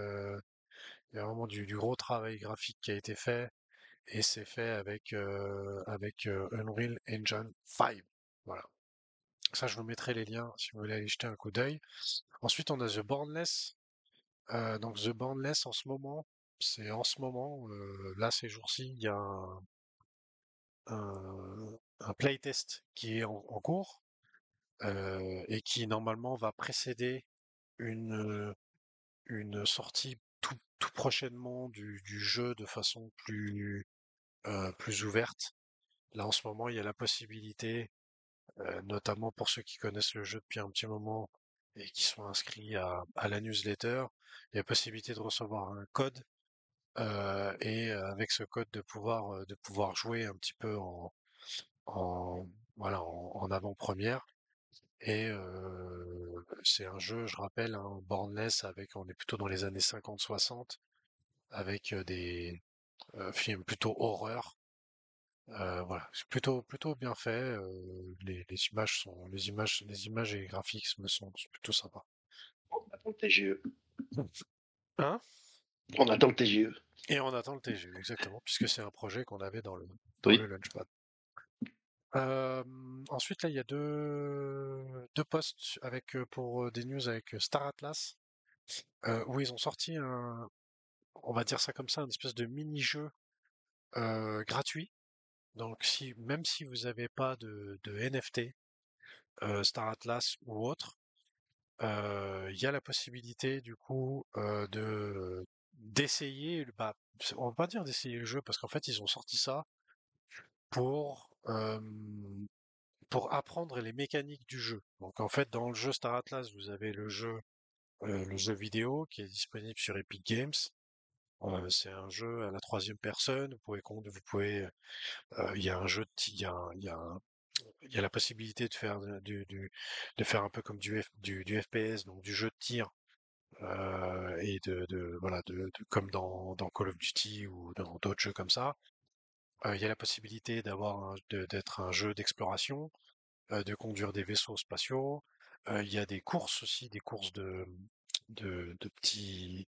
y a vraiment du gros travail graphique qui a été fait et c'est fait avec Unreal Engine 5. Voilà. Ça, je vous mettrai les liens si vous voulez aller jeter un coup d'œil. Ensuite, on a The Boundless. Donc The Boundless en ce moment, là ces jours-ci, il y a un playtest qui est en cours et qui normalement va précéder une, une sortie tout prochainement du jeu de façon plus ouverte. Là en ce moment, il y a la possibilité, notamment pour ceux qui connaissent le jeu depuis un petit moment, et qui sont inscrits à la newsletter, il y a possibilité de recevoir un code et avec ce code de pouvoir jouer un petit peu en voilà en avant-première. Et c'est un jeu, je rappelle, hein, borderless avec, on est plutôt dans les années 50-60, avec des films plutôt horreur. Voilà, c'est plutôt bien fait. Les images les images et les graphiques sont plutôt sympas. On attend le TGE. Hein? On attend le TGE. Et on attend le TGE, exactement, puisque c'est un projet qu'on avait dans le Oui. Launchpad. Ensuite, là, il y a deux posts avec pour des news avec Star Atlas, où ils ont sorti on va dire ça comme ça, une espèce de mini-jeu gratuit. Donc, même si vous n'avez pas de NFT, Star Atlas ou autre, il y a la possibilité du coup d'essayer, bah, on va pas dire d'essayer le jeu parce qu'en fait ils ont sorti ça pour euh, pour apprendre les mécaniques du jeu. Donc en fait dans le jeu Star Atlas vous avez le jeu vidéo qui est disponible sur Epic Games. C'est un jeu à la troisième personne. Vous pouvez, il y a un jeu, il y a, il y a il y a la possibilité de faire de faire un peu comme du FPS, donc du jeu de tir, et voilà, comme dans Call of Duty ou dans d'autres jeux comme ça. Il y a la possibilité d'être un jeu d'exploration, de conduire des vaisseaux spatiaux. Il y a des courses aussi, des courses de petits.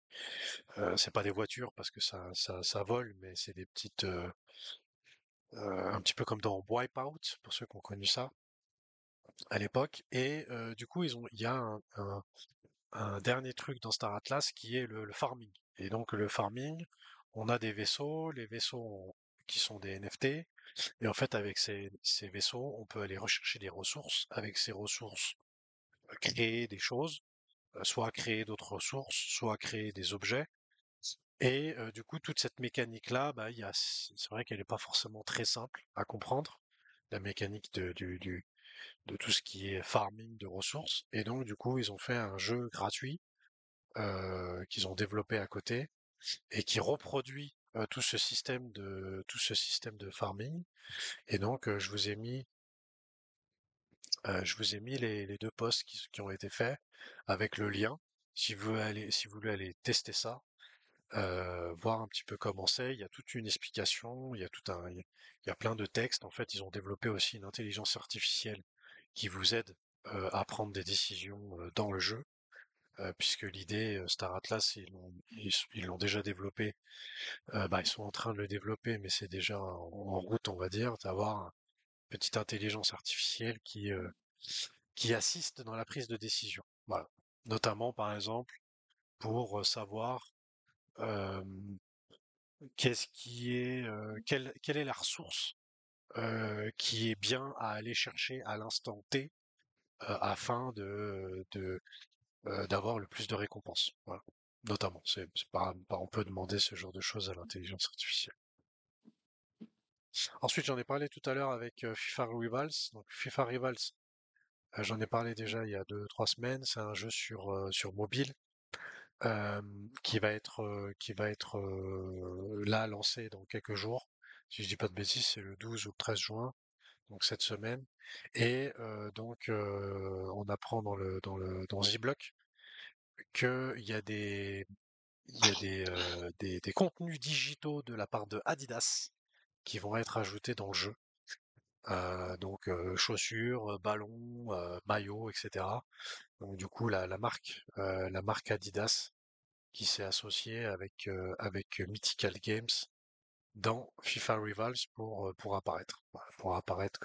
C'est pas des voitures parce que ça vole, mais c'est des petites, un petit peu comme dans Wipeout pour ceux qui ont connu ça à l'époque. Et du coup, il y a un dernier truc dans Star Atlas qui est le farming. Et donc le farming, on a des vaisseaux, les vaisseaux qui sont des NFT, et en fait avec ces vaisseaux, on peut aller rechercher des ressources, avec ces ressources créer des choses, soit créer d'autres ressources, soit créer des objets. Et du coup, toute cette mécanique-là, bah, c'est vrai qu'elle n'est pas forcément très simple à comprendre, la mécanique de tout ce qui est farming de ressources. Et donc, du coup, ils ont fait un jeu gratuit qu'ils ont développé à côté et qui reproduit tout ce système de farming. Et donc, je vous ai mis les deux posts qui ont été faits avec le lien. Si vous voulez aller tester ça, voir un petit peu comment c'est, il y a toute une explication, il y a plein de textes. En fait, ils ont développé aussi une intelligence artificielle qui vous aide à prendre des décisions dans le jeu, puisque l'idée Star Atlas, ils l'ont déjà développé. Bah, ils sont en train de le développer, mais c'est déjà en route, on va dire, d'avoir une petite intelligence artificielle qui assiste dans la prise de décision. Voilà. Notamment, par exemple, pour savoir euh, quelle est la ressource qui est bien à aller chercher à l'instant T afin d'avoir le plus de récompenses. Voilà. Notamment, on peut demander ce genre de choses à l'intelligence artificielle. Ensuite, j'en ai parlé tout à l'heure avec FIFA Rivals. Donc FIFA Rivals, j'en ai parlé déjà il y a 2, 3 semaines. C'est un jeu sur mobile euh, qui va être là lancé dans quelques jours. Si je dis pas de bêtises, c'est le 12 ou le 13 juin, donc cette semaine. Et donc on apprend dans Zblock qu'il y a des contenus digitaux de la part de Adidas qui vont être ajoutés dans le jeu. Donc chaussures, ballons, maillots, etc. Donc du coup la marque Adidas qui s'est associée avec Mythical Games dans FIFA Rivals pour apparaître. Voilà, pour apparaître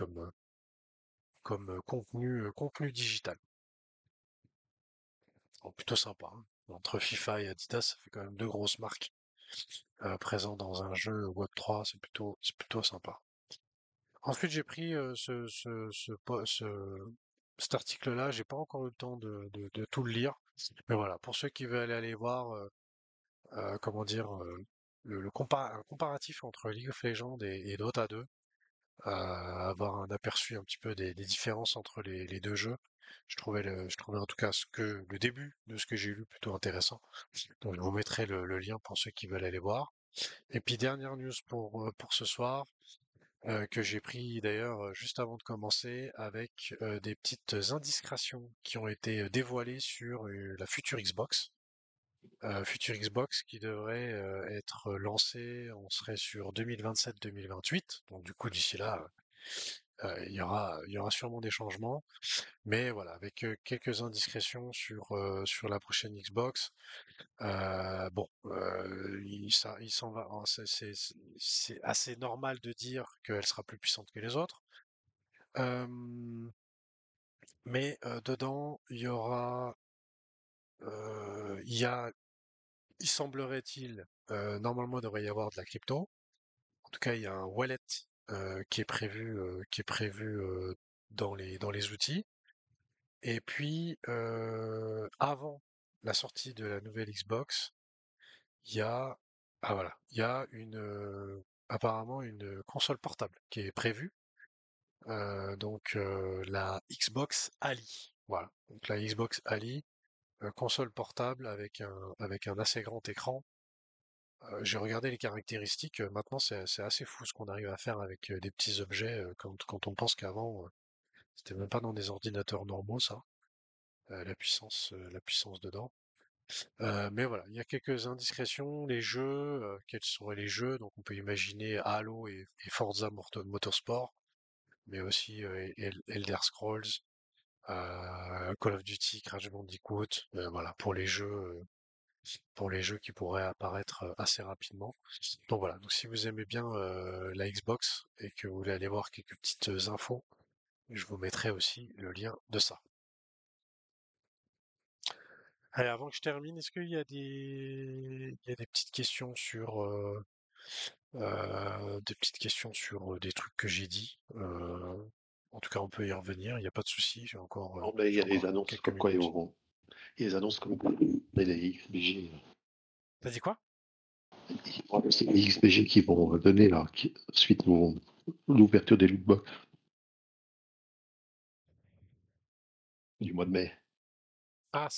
comme contenu digital. Donc plutôt sympa, hein. Entre FIFA et Adidas, ça fait quand même deux grosses marques présentes dans un jeu Web3, c'est plutôt sympa. Ensuite, j'ai pris cet article-là, j'ai pas encore eu le temps de tout le lire. Mais voilà, pour ceux qui veulent aller voir, comment dire, un comparatif entre League of Legends et Dota 2, avoir un aperçu un petit peu des différences entre les deux jeux. Je trouvais en tout cas le début de ce que j'ai lu plutôt intéressant. Donc je vous mettrai le lien pour ceux qui veulent aller voir. Et puis dernière news pour ce soir, que j'ai pris d'ailleurs juste avant de commencer avec des petites indiscrétions qui ont été dévoilées sur la future Xbox. Future Xbox qui devrait être lancée, on serait sur 2027-2028. Donc du coup d'ici là, il y aura sûrement des changements. Mais voilà, avec quelques indiscrétions sur la prochaine Xbox. Bon, il s'en va. C'est assez normal de dire qu'elle sera plus puissante que les autres. Euh, mais dedans, il semblerait-il, normalement, il devrait y avoir de la crypto. En tout cas, il y a un wallet qui est prévu dans les outils. Et puis, avant la sortie de la nouvelle Xbox, il y a, ah voilà, il y a apparemment une console portable qui est prévue. Donc la Xbox Ali. Voilà. Donc la Xbox Ali, console portable avec un assez grand écran. J'ai regardé les caractéristiques. Maintenant, c'est assez fou ce qu'on arrive à faire avec des petits objets. Quand on pense qu'avant, c'était même pas dans des ordinateurs normaux, ça. La puissance dedans. Mais voilà, il y a quelques indiscrétions. Les jeux, quels seraient les jeux? Donc on peut imaginer Halo et Forza Motorsport, mais aussi Elder Scrolls, Call of Duty, Crash Bandicoot, voilà, pour les jeux qui pourraient apparaître assez rapidement. Donc voilà, donc si vous aimez bien la Xbox et que vous voulez aller voir quelques petites infos, je vous mettrai aussi le lien de ça. Allez, avant que je termine, est-ce qu'il y a des petites questions sur des trucs que j'ai dit? En tout cas, on peut y revenir, il n'y a pas de souci, j'ai encore, Non, mais il y j'ai a des encore annonces quelques comme quoi minutes. il y a des annonces comme quoi les XBG, T'as dit quoi? c'est les XBG qui vont donner là, suite à l'ouverture des lootbox du mois de mai. Ah,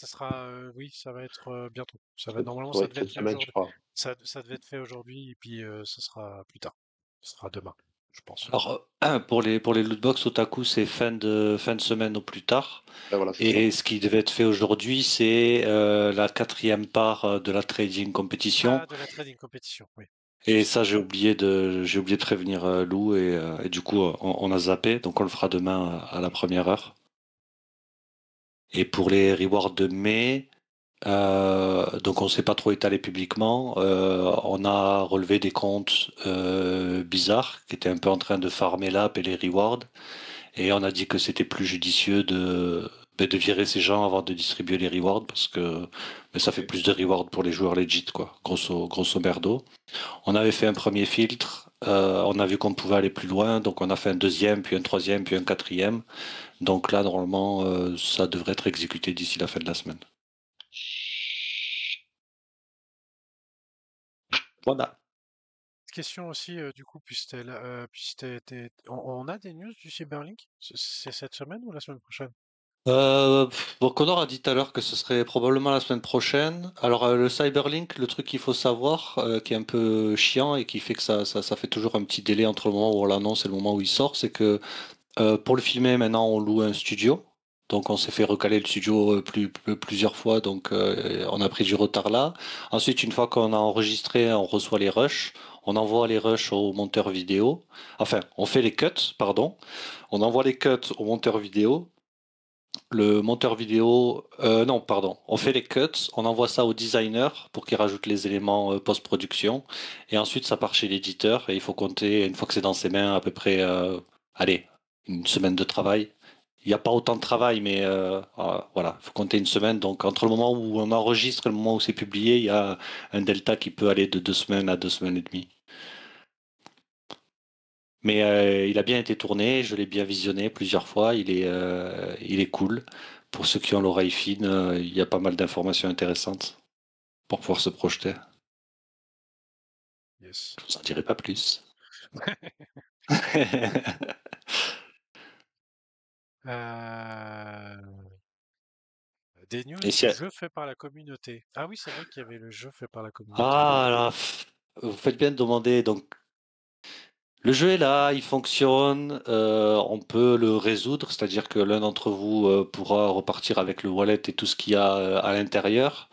oui, ça va être bientôt. Normalement, ça Ouais, devait cette être fait semaine, je aujourd'hui. crois. Ça devait être fait aujourd'hui, et puis ça sera plus tard. Ce sera demain, je pense. Alors, pour les lootbox, Otaku, c'est fin de semaine au plus tard. Ouais, voilà, c'est ça. Et ce qui devait être fait aujourd'hui, c'est la quatrième part de la trading competition. Ah, de la trading competition, oui. Et Juste. ça, j'ai oublié de prévenir Lou et du coup, on a zappé. Donc, on le fera demain à la première heure. Et pour les rewards de mai, donc on ne s'est pas trop étalé publiquement. On a relevé des comptes bizarres qui étaient un peu en train de farmer l'app et les rewards. Et on a dit que c'était plus judicieux de virer ces gens avant de distribuer les rewards parce que ça fait plus de rewards pour les joueurs legit, quoi, grosso merdo. On avait fait un premier filtre, on a vu qu'on pouvait aller plus loin, donc on a fait un deuxième, puis un troisième, puis un quatrième. Donc là, normalement, ça devrait être exécuté d'ici la fin de la semaine. Voilà. Question aussi, du coup, on a des news du Cyberlink? C'est cette semaine ou la semaine prochaine? Bon, Connor a dit tout à l'heure que ce serait probablement la semaine prochaine. Alors, le Cyberlink, le truc qu'il faut savoir, qui est un peu chiant et qui fait que ça fait toujours un petit délai entre le moment où on l'annonce et le moment où il sort, c'est que pour le filmer, maintenant, on loue un studio. Donc, on s'est fait recaler le studio plusieurs fois, donc on a pris du retard là. Ensuite, une fois qu'on a enregistré, on reçoit les rushs. On envoie les rushs au monteur vidéo. Enfin, on fait les cuts, pardon. On envoie les cuts au monteur vidéo. Le monteur vidéo, non, pardon, on fait les cuts, on envoie ça au designer pour qu'il rajoute les éléments post-production, et ensuite ça part chez l'éditeur, et il faut compter, une fois que c'est dans ses mains, à peu près, allez, une semaine de travail. Il n'y a pas autant de travail, mais voilà, il faut compter une semaine. Donc entre le moment où on enregistre et le moment où c'est publié, il y a un delta qui peut aller de 2 semaines à 2 semaines et demie. Mais il a bien été tourné, je l'ai bien visionné plusieurs fois, il est cool. Pour ceux qui ont l'oreille fine, il y a pas mal d'informations intéressantes pour pouvoir se projeter. Yes. Je vous en dirai pas plus. Euh, Des news Et si... du jeu fait par la communauté. Ah oui, c'est vrai qu'il y avait le jeu fait par la communauté. Ah là, vous faites bien de demander. Donc, le jeu est là, il fonctionne, on peut le résoudre, c'est-à-dire que l'un d'entre vous pourra repartir avec le wallet et tout ce qu'il y a à l'intérieur.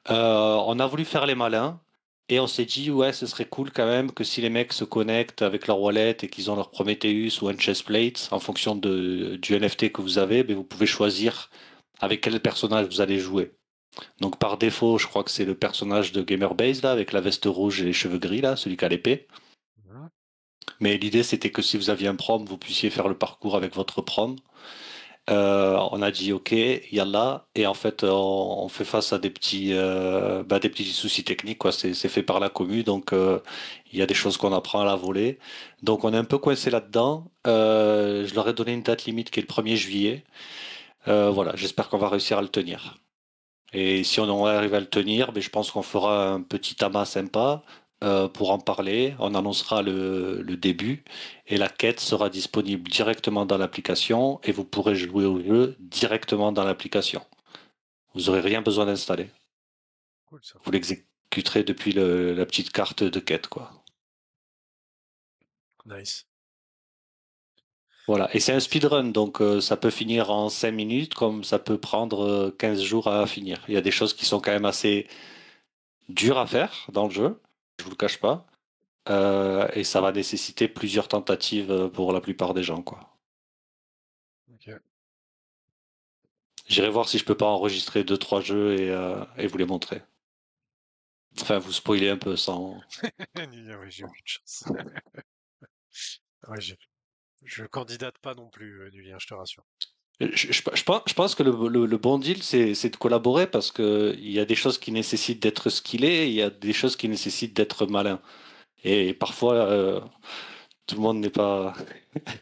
On a voulu faire les malins et on s'est dit, ouais, ce serait cool quand même que si les mecs se connectent avec leur wallet et qu'ils ont leur Prometheus ou un chestplate, en fonction du NFT que vous avez, ben, vous pouvez choisir avec quel personnage vous allez jouer. Donc par défaut, je crois que c'est le personnage de Gamerbase là, avec la veste rouge et les cheveux gris là, celui qui a l'épée. Mhm. Mais l'idée c'était que si vous aviez un prom, vous puissiez faire le parcours avec votre prom. On a dit OK, yallah, et en fait on fait face à des petits soucis techniques quoi. C'est fait par la commu, donc il y a des choses qu'on apprend à la volée. Donc on est un peu coincé là-dedans. Je leur ai donné une date limite qui est le 1er juillet. Voilà, j'espère qu'on va réussir à le tenir. Et si on arrive à le tenir, ben, je pense qu'on fera un petit tamas sympa pour en parler. On annoncera le début et la quête sera disponible directement dans l'application et vous pourrez jouer au jeu directement dans l'application. Vous n'aurez rien besoin d'installer. Cool ça. Vous l'exécuterez depuis la petite carte de quête, quoi. Nice. Voilà. Et c'est un Nice. speedrun, donc ça peut finir en 5 minutes comme ça peut prendre 15 jours à finir. Il y a des choses qui sont quand même assez dures à faire dans le jeu, je vous le cache pas. Et ça va nécessiter plusieurs tentatives pour la plupart des gens, quoi. Ok. J'irai voir si je peux pas enregistrer deux, trois jeux et vous les montrer. Enfin, vous spoiler un peu sans. Ouais, j'ai aucune chance. Ouais, je candidate pas non plus, Nulien, je te rassure. Je pense que le bon deal, c'est de collaborer parce que il y a des choses qui nécessitent d'être skillé, et il y a des choses qui nécessitent d'être malin. Et parfois, tout le monde n'est pas,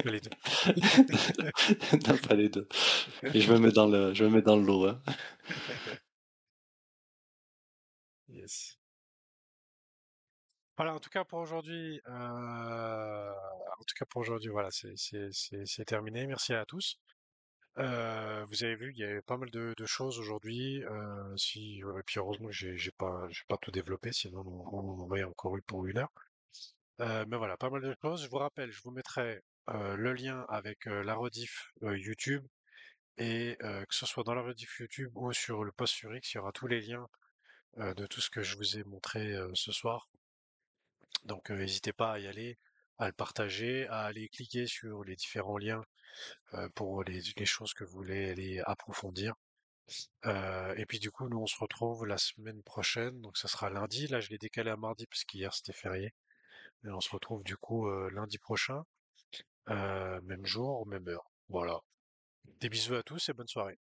Les deux. n'a pas les deux. Et je me mets dans le lot, hein. Yes. Voilà, en tout cas pour aujourd'hui, voilà, c'est terminé. Merci à tous. Vous avez vu, il y avait pas mal de choses aujourd'hui. Si, et puis heureusement que j'ai pas tout développé, sinon on aurait encore eu pour 1 heure. Mais voilà, pas mal de choses. Je vous rappelle, je vous mettrai le lien avec la rediff YouTube et que ce soit dans la rediff YouTube ou sur le post sur X, il y aura tous les liens de tout ce que je vous ai montré ce soir. Donc n'hésitez pas à y aller, à le partager, à aller cliquer sur les différents liens pour les choses que vous voulez aller approfondir. Et puis du coup, nous on se retrouve la semaine prochaine, donc ça sera lundi. Là, je l'ai décalé à mardi parce qu'hier c'était férié. Mais on se retrouve du coup lundi prochain, même jour, même heure. Voilà. Des bisous à tous et bonne soirée.